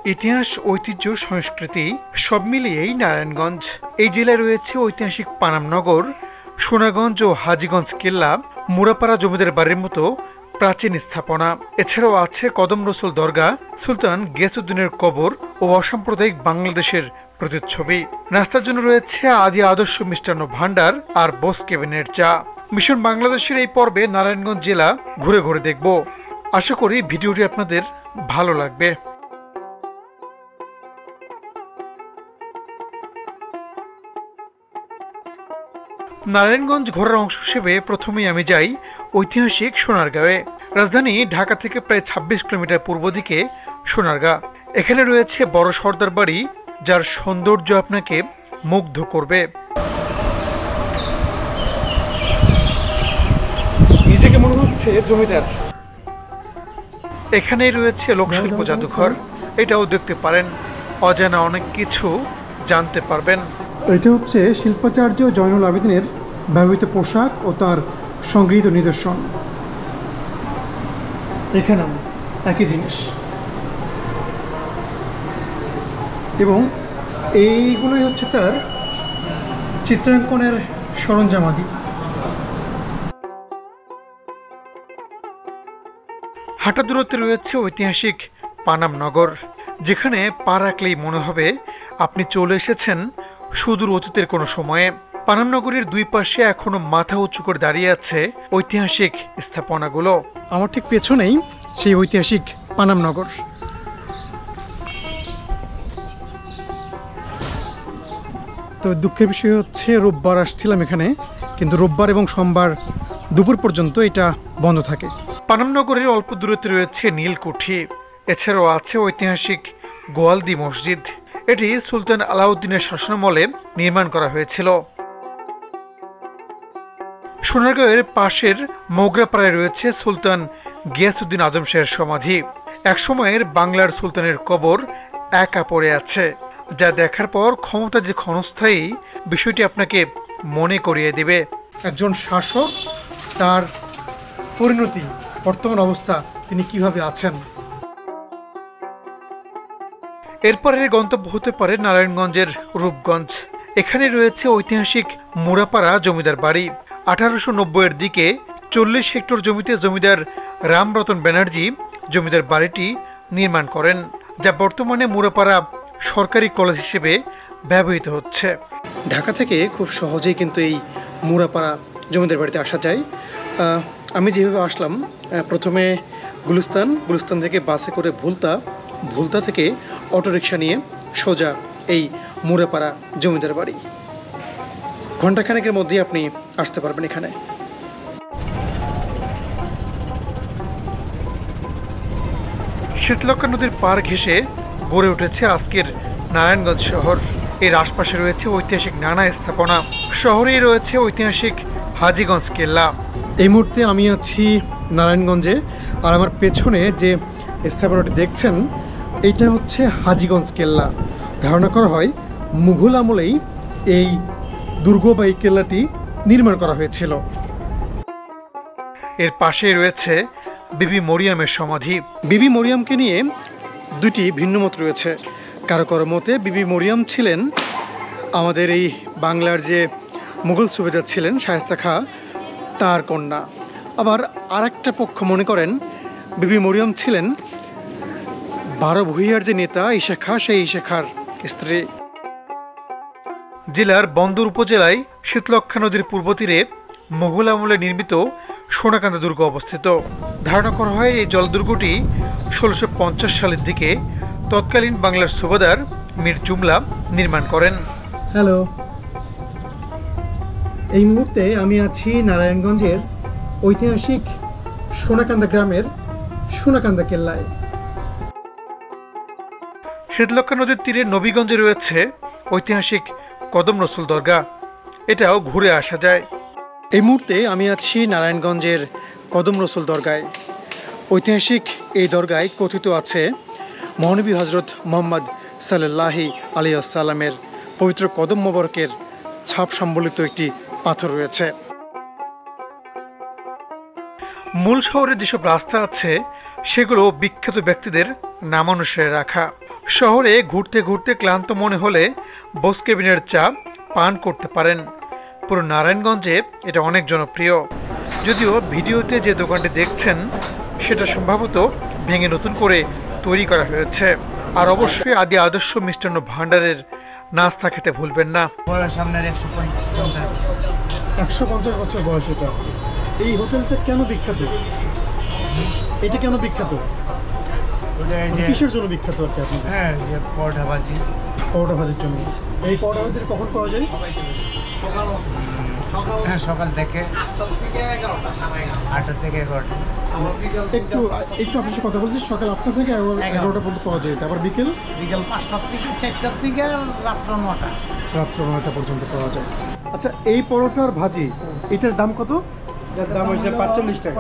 ইতিহাস, ঐতিহ্য, সংস্কৃতি সব মিলিয়েই নারায়ণগঞ্জ। এই জেলায় রয়েছে ঐতিহাসিক পানামনগর, সোনাগঞ্জ ও হাজীগঞ্জ কেল্লা, মুরাপাড়া জমিদার বাড়ির মতো প্রাচীন স্থাপনা। এছাড়াও আছে কদম রসুল দরগা, সুলতান গিয়াসউদ্দিনের কবর ও অসাম্প্রদায়িক বাংলাদেশের প্রতিচ্ছবি। নাস্তার জন্য রয়েছে আদি আদর্শ মিষ্টান্ন ভান্ডার আর বস কেবিনের চা। মিশন বাংলাদেশের এই পর্বে নারায়ণগঞ্জ জেলা ঘুরে ঘুরে দেখব। আশা করি ভিডিওটি আপনাদের ভালো লাগবে। নারায়ণগঞ্জ ঘোরার অংশ হিসেবে প্রথমেই আমি যাই ঐতিহাসিক সোনারগাঁওয়ে। রাজধানী ঢাকা থেকে প্রায় ২৬ কিলোমিটার পূর্ব দিকে সোনারগাঁ। এখানে রয়েছে বড় সর্দার বাড়ি, যার সৌন্দর্য আপনাকে মুগ্ধ করবে। নিজেকে মনে হচ্ছে জমিদার। এখানেই রয়েছে লোকশিল্প জাদুঘর, এটাও দেখতে পারেন। অজানা অনেক কিছু জানতে পারবেন। এটা হচ্ছে শিল্পাচার্য জয়নুল আবেদিনের ব্যবহৃত পোশাক ও তার সংগৃহীত নিদর্শন। এখানেও একই জিনিস, এবং এইগুলোই হচ্ছে তার চিত্রাঙ্কনের সরঞ্জামাদি। হাঁটা দূরত্বে রয়েছে ঐতিহাসিক পানামনগর, যেখানে পা রাখলেই মনে হবে আপনি চলে এসেছেন সুদূর অতীতের কোনো সময়ে। পানামনগরের দুই পাশে এখনো মাথা উঁচু করে দাঁড়িয়ে আছে ঐতিহাসিক স্থাপনাগুলো। আমার ঠিক পেছনেই সেই ঐতিহাসিক পানামনগর। তো দুঃখের বিষয় হচ্ছে রোববার আসছিলাম এখানে, কিন্তু রোববার এবং সোমবার দুপুর পর্যন্ত এটা বন্ধ থাকে। পানামনগরের অল্প দূরত্বে রয়েছে নীলকুঠি। এছাড়াও আছে ঐতিহাসিক গোয়ালদি মসজিদ। এটি সুলতান আলাউদ্দিনের শাসনামলে নির্মাণ করা হয়েছিল। সোনারগাঁওয়ের পাশের মোগরাপাড়ায় রয়েছে সুলতান গিয়াসউদ্দিন আজম শাহের সমাধি। একসময়ের বাংলার সুলতানের কবর একা পড়ে আছে, যা দেখার পর ক্ষমতা যে ক্ষণস্থায়ী, বিষয়টি আপনাকে মনে করিয়ে দেবে। একজন শাসক, তার পরিণতি, বর্তমান অবস্থা, তিনি কিভাবে আছেন। এরপরের গন্তব্য হতে পারে নারায়ণগঞ্জের রূপগঞ্জ। এখানে রয়েছে ঐতিহাসিক মুরাপাড়া জমিদার বাড়ি। 1890-এর দিকে 40 হেক্টর জমিতে জমিদার রামরতন ব্যানার্জি জমিদার বাড়িটি নির্মাণ করেন, যা বর্তমানে মুরাপাড়া সরকারি কলেজ হিসেবে ব্যবহৃত হচ্ছে। ঢাকা থেকে খুব সহজেই কিন্তু এই মুরাপাড়া জমিদার বাড়িতে আসা যায়। আমি যেভাবে আসলাম, প্রথমে গুলিস্তান থেকে বাসে করে ভুলতা থেকে অটোরিকশা নিয়ে সোজা এই মুরাপাড়া জমিদার বাড়ি। ঘণ্টাখানেকের মধ্যেই আপনি আসতে পারবেন এখানে। শীতলক্ষ্যা নদীর পার ঘেঁষে গড়ে উঠেছে আজকের নারায়ণগঞ্জ শহর। এর আশপাশে রয়েছে ঐতিহাসিক নানা স্থাপনা। শহরেই রয়েছে ঐতিহাসিক হাজীগঞ্জ কেল্লা। এই মুহূর্তে আমি আছি নারায়ণগঞ্জে, আর আমার পেছনে যে স্থাপনাটি দেখছেন, এইটা হচ্ছে হাজীগঞ্জ কেল্লা। ধারণা করা হয় মুঘল আমলেই এই দুর্গ বা এই কেল্লাটি নির্মাণ করা হয়েছিল। এর পাশেই রয়েছে বিবি মরিয়মের সমাধি। বিবি মরিয়মকে নিয়ে দুটি ভিন্ন মত রয়েছে। কারো কারো মতে বিবি মরিয়ম ছিলেন আমাদের এই বাংলার যে মুঘল সুবেদার ছিলেন শায়েস্তা খাঁ, তার কন্যা। আবার আরেকটা পক্ষ মনে করেন বিবি মরিয়ম ছিলেন 12 ভূঁইয়ার যে নেতা ঈশা খাঁ, সেই ঈশা খাঁর স্ত্রী। জেলার বন্দর উপজেলায় শীতলক্ষ্যা নদীর পূর্ব তীরে মুঘল আমলে নির্মিত সোনাকান্দা দুর্গ অবস্থিত। ধারণা করা হয় এই জলদুর্গটি 1650 সালের দিকে তৎকালীন বাংলার সুবেদার মীর জুমলা নির্মাণ করেন। হ্যালো, এই মুহূর্তে আমি আছি নারায়ণগঞ্জের ঐতিহাসিক সোনাকান্দা গ্রামের সোনাকান্দা কেল্লায়। শীতলক্ষ্যা নদীর তীরে নবীগঞ্জে রয়েছে ঐতিহাসিক কদম রসুল দরগা। এটাও ঘুরে আসা যায়। এই মুহূর্তে আমি আছি নারায়ণগঞ্জের কদম রসুল দরগায়। ঐতিহাসিক এই দরগায় কথিত আছে মহানবী হজরত মোহাম্মদ সাল্লাল্লাহু আলাইহি ওয়াসাল্লামের পবিত্র কদম মোবারকের ছাপ সম্বলিত একটি পাথর রয়েছে। মূল শহরে যেসব রাস্তা আছে সেগুলো বিখ্যাত ব্যক্তিদের নামানুসারে রাখা। শহরে ঘুরতে ঘুরতে ক্লান্ত মনে হলে বস কেবিনের চা পান করতে পারেন। পুরো নারায়ণগঞ্জে এটা অনেক জনপ্রিয়। যদিও ভিডিওতে যে দোকানটি দেখছেন সেটা সম্ভবত ভেঙে নতুন করে তৈরি করা হয়েছে। আর অবশ্যই আদি আদর্শ মিষ্টান্ন ভাণ্ডারের নাস্তা খেতে ভুলবেন না। সামনের 150 বছর বয়স এটা। এই হোটেলটা কেন বিখ্যাত? এটা কেন বিখ্যাত? কিসের জন্য বিখ্যাত আর কি আপনাদের? হ্যাঁ, যে পরোটা ভাজি। পরোটা ভাজির জন্য। এই পরোটা ভাজি কখন পাওয়া যায়? হ্যাঁ, সকাল থেকে 8টা থেকে 11টা। একটু আপনার সাথে কথা বলছি, সকাল 8টা থেকে 11টা পর্যন্ত পাওয়া যায়, তারপর বিকেল 5টার থেকে 4টার থেকে রাত্র 9টা। রাত্র 9টা পর্যন্ত পাওয়া যায়। আচ্ছা, এই পরোটার ভাজি এটার দাম কত? এর দাম হচ্ছে 45 টাকা।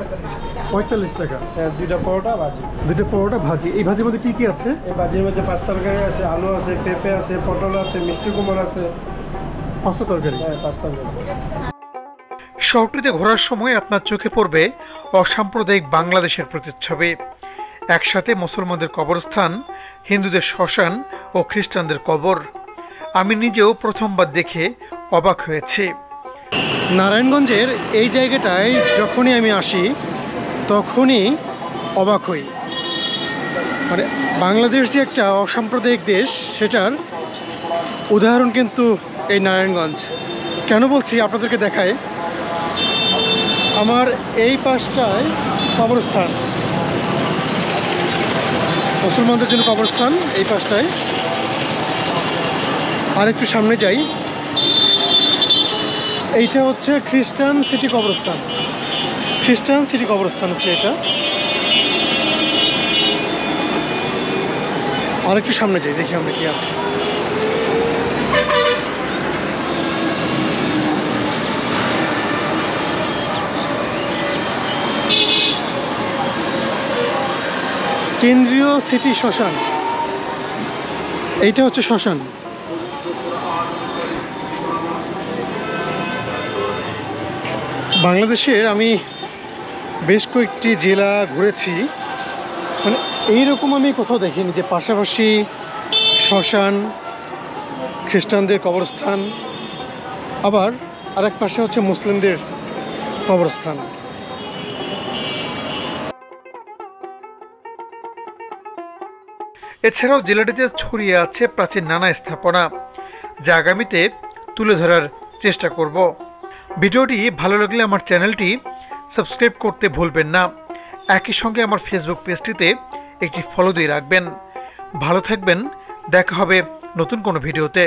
45 টাকা। দুইটা পরোটা ভাজি। দুটো পরোটা ভাজি। এই ভাজির মধ্যে কি কি আছে? এই ভাজির মধ্যে 5 তরকারি আছে, আলু আছে, পেঁপে আছে, পটল আছে, মিষ্টি কুমড় আছে। 5টা তরকারি। হ্যাঁ, 5 তরকারি। শহরটিতে ঘোরার সময় আপনার চোখে পড়বে অসাম্প্রদায়িক বাংলাদেশের প্রতিচ্ছবি। একসাথে মুসলমানদের কবরস্থান, হিন্দুদের শ্মশান ও খ্রিস্টানদের কবর। আমি নিজেও প্রথমবার দেখে অবাক হয়েছি। নারায়ণগঞ্জের এই জায়গাটায় যখনই আমি আসি তখনই অবাক হই। মানে বাংলাদেশ যে একটা অসাম্প্রদায়িক দেশ সেটার উদাহরণ কিন্তু এই নারায়ণগঞ্জ। কেন বলছি আপনাদেরকে দেখায়। আমার এই পাশটায় কবরস্থান, মুসলমানদের জন্য কবরস্থান এই পাশটায়। আর একটু সামনে যাই, এইটা হচ্ছে খ্রিস্টান সিটি কবরস্থান। খ্রিস্টান সিটি কবরস্থান হচ্ছে এটা। আর একটু সামনে যাই, দেখি আমরা কি আছে। কেন্দ্রীয় সিটি শ্মশান, এইটা হচ্ছে শ্মশান। বাংলাদেশের আমি বেশ কয়েকটি জেলা ঘুরেছি, মানে এইরকম আমি কোথাও দেখিনি যে পাশাপাশি শ্মশান, খ্রিস্টানদের কবরস্থান, আবার আরেক পাশে হচ্ছে মুসলিমদের কবরস্থান। এছাড়াও জেলাটিতে ছড়িয়ে আছে প্রাচীন নানা স্থাপনা, যা আগামীতে তুলে ধরার চেষ্টা করব। ভিডিওটি ভালো লাগলে আমার চ্যানেলটি সাবস্ক্রাইব করতে ভুলবেন না। একই সঙ্গে আমার ফেসবুক পেজটিতে একটি ফলো দিয়ে রাখবেন। ভালো থাকবেন, দেখা হবে নতুন কোনো ভিডিওতে।